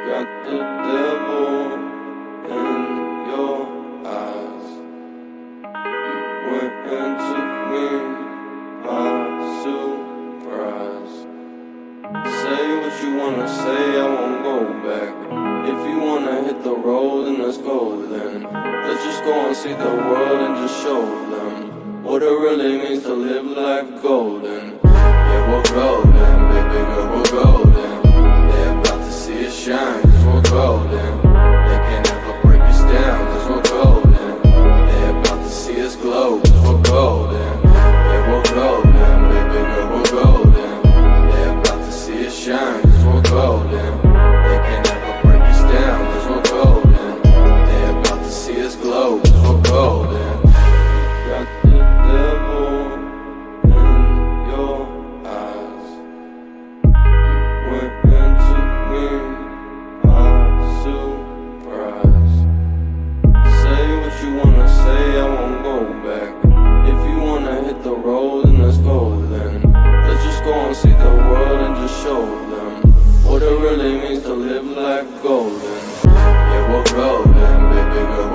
got the devil in your eyes. You went and took me by surprise. Say what you wanna say, I won't go back. If you wanna hit the road, then let's go then. Let's just go and see the world and just show them what it really means to live life golden. Yeah, we're golden, baby girl, we're golden. They're about to see us shine, cause we're golden. They can't ever break us down, cause we're golden. They're about to see us glow, cause we're golden. Yeah, we're golden, baby girl, we're golden. They're about to see us shine, cause we're golden. They can't ever break us down, cause we're golden. They're about to see us glow, cause we're golden. Got the devil in your eyes. You went and took me by surprise. Say what you wanna say, I won't go back. If you wanna hit the road, then let's go then. Let's just go and see the world and just show them what it really means to live life golden. Yeah, we're golden, baby girl,